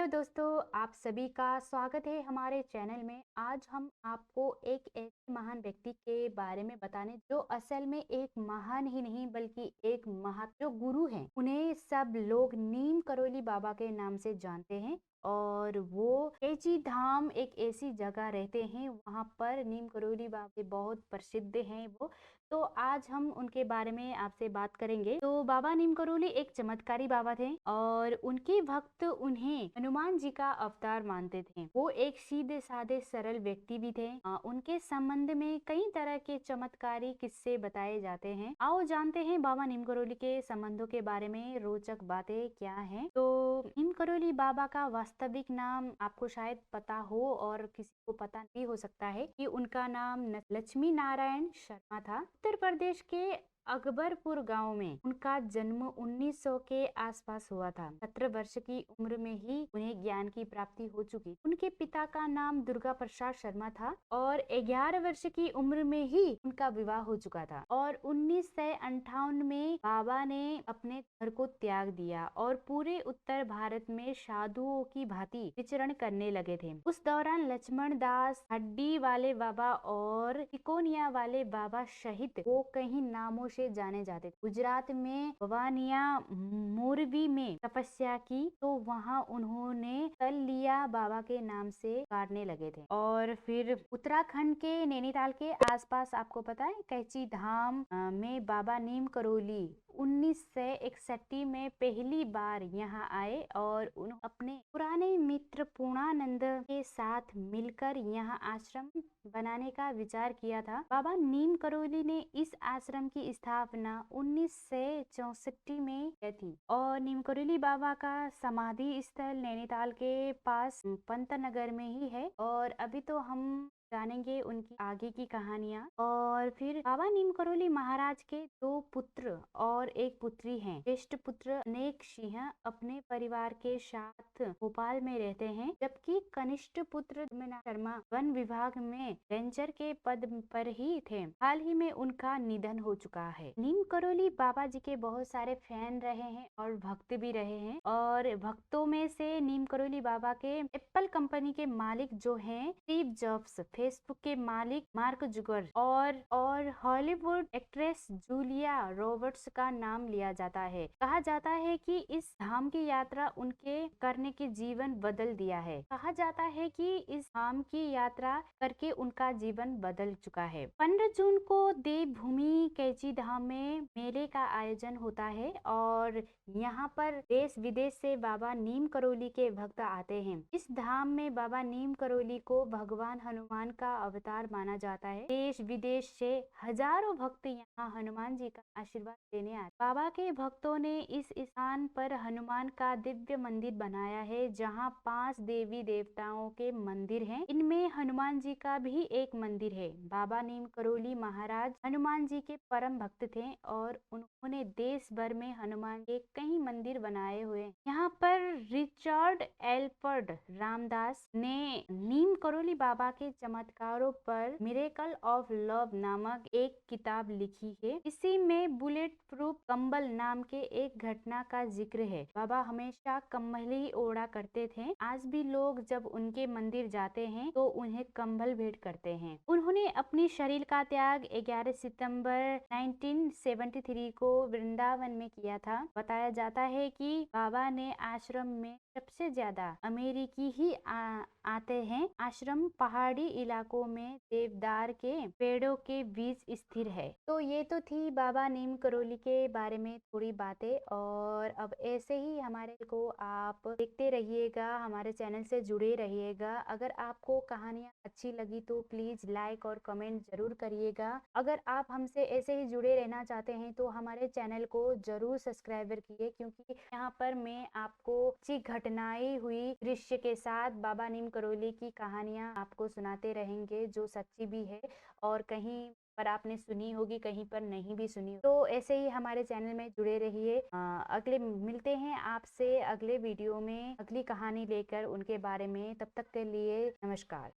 Hello दोस्तों, आप सभी का स्वागत है हमारे चैनल में। आज हम आपको एक ऐसे महान व्यक्ति के बारे में बताने जो असल में एक महान ही नहीं बल्कि एक जो गुरु हैं। उन्हें सब लोग नीम करोली बाबा के नाम से जानते हैं और वो कैची धाम एक ऐसी जगह रहते हैं, वहाँ पर नीम करोली बाबा बहुत प्रसिद्ध हैं वो। तो आज हम उनके बारे में आपसे बात करेंगे। तो बाबा नीम करोली एक चमत्कारी बाबा थे और उनके भक्त उन्हें हनुमान जी का अवतार मानते थे। वो एक सीधे साधे सरल व्यक्ति भी थे। उनके संबंध में कई तरह के चमत्कारी किस्से बताए जाते हैं। आओ जानते हैं बाबा नीम करोली के संबंधों के बारे में रोचक बातें क्या हैं। तो नीम करोली बाबा का वास्तविक नाम आपको शायद पता हो और किसी को पता नहीं हो सकता है कि उनका नाम लक्ष्मी नारायण शर्मा था। उत्तर प्रदेश के अकबरपुर गांव में उनका जन्म 1900 के आसपास हुआ था। 17 वर्ष की उम्र में ही उन्हें ज्ञान की प्राप्ति हो चुकी। उनके पिता का नाम दुर्गा प्रसाद शर्मा था और 11 वर्ष की उम्र में ही उनका विवाह हो चुका था। और 1958 में बाबा ने अपने घर को त्याग दिया और पूरे उत्तर भारत में साधुओं की भांति विचरण करने लगे थे। उस दौरान लक्ष्मण दास, हड्डी वाले बाबा और तिकोनिया वाले बाबा सहित वो कई नामों से जाने जाते थे। गुजरात में भवानिया मोरबी में तपस्या की तो वहाँ उन्होंने तलिया बाबा के नाम से गाड़ने लगे थे। और फिर उत्तराखंड के नैनीताल के आसपास आपको पता है कैची धाम में बाबा नीम करोली 1961 में पहली बार यहाँ आए और उन्होंने अपने पुराने मित्र पूर्णानंद के साथ मिलकर यहाँ आश्रम बनाने का विचार किया था। बाबा नीम करोली ने इस आश्रम की स्थापना 1964 में की थी और नीम करोली बाबा का समाधि स्थल नैनीताल के पास पंतनगर में ही है। और अभी तो हम जानेंगे उनकी आगे की कहानियां। और फिर बाबा नीम करोली महाराज के 2 पुत्र और एक पुत्री हैं। ज्येष्ठ पुत्र अनेक सिंह अपने परिवार के साथ भोपाल में रहते हैं, जबकि कनिष्ठ पुत्र शर्मा वन विभाग में रेंजर के पद पर ही थे। हाल ही में उनका निधन हो चुका है। नीम करोली बाबा जी के बहुत सारे फैन रहे हैं और भक्त भी रहे हैं। और भक्तों में से नीम करोली बाबा के एप्पल कंपनी के मालिक जो हैं स्टीव जॉब्स, फेसबुक के मालिक मार्क जुगर और हॉलीवुड एक्ट्रेस जूलिया रॉबर्ट्स का नाम लिया जाता है। कहा जाता है कि इस धाम की यात्रा उनके करने के जीवन बदल दिया है। कहा जाता है कि इस धाम की यात्रा करके उनका जीवन बदल चुका है। 15 जून को देवभूमि कैची धाम में मेले का आयोजन होता है और यहाँ पर देश विदेश से बाबा नीम करोली के भक्त आते हैं। इस धाम में बाबा नीम करोली को भगवान हनुमान का अवतार माना जाता है। देश विदेश से हजारों भक्त यहाँ हनुमान जी का आशीर्वाद लेने आते। बाबा के भक्तों ने इस स्थान पर हनुमान का दिव्य मंदिर बनाया है, जहाँ 5 देवी देवताओं के मंदिर हैं। इनमें हनुमान जी का भी एक मंदिर है। बाबा नीम करोली महाराज हनुमान जी के परम भक्त थे और उन्होंने देश भर में हनुमान के कई मंदिर बनाए हुए हैं। यहाँ पर रिचर्ड एल्फर्ड रामदास ने नीम करोली बाबा के चमत्कारों पर मिरेकल ऑफ लव नामक एक किताब लिखी है। इसी में बुलेट प्रूफ कंबल नाम के एक घटना का जिक्र है। बाबा हमेशा कंबल ही ओढ़ा करते थे। आज भी लोग जब उनके मंदिर जाते हैं तो उन्हें कंबल भेंट करते हैं। उन्होंने अपनी शरीर का त्याग 11 सितंबर 1973 को वृंदावन में किया था। बताया जाता है कि बाबा ने आश्रम में सबसे ज्यादा अमेरिकी ही आते हैं। आश्रम पहाड़ी इलाकों में देवदार के पेड़ों के बीच स्थिर है। तो ये तो थी बाबा नीम करोली के बारे में थोड़ी बातें। और अब ऐसे ही हमारे को आप देखते रहिएगा, हमारे चैनल से जुड़े रहिएगा। अगर आपको कहानियाँ अच्छी लगी तो प्लीज लाइक और कमेंट जरूर करिएगा। अगर आप हमसे ऐसे ही जुड़े रहना चाहते हैं तो हमारे चैनल को जरूर सब्सक्राइबर कीजिए, क्योंकि यहाँ पर मैं आपको अच्छी घटनाएं हुई दृश्य के साथ बाबा नीम करोली की कहानियां आपको सुनाते रहेंगे, जो सच्ची भी है और कहीं पर आपने सुनी होगी, कहीं पर नहीं भी सुनी। तो ऐसे ही हमारे चैनल में जुड़े रहिए। अगले मिलते हैं आपसे अगले वीडियो में अगली कहानी लेकर उनके बारे में। तब तक के लिए नमस्कार।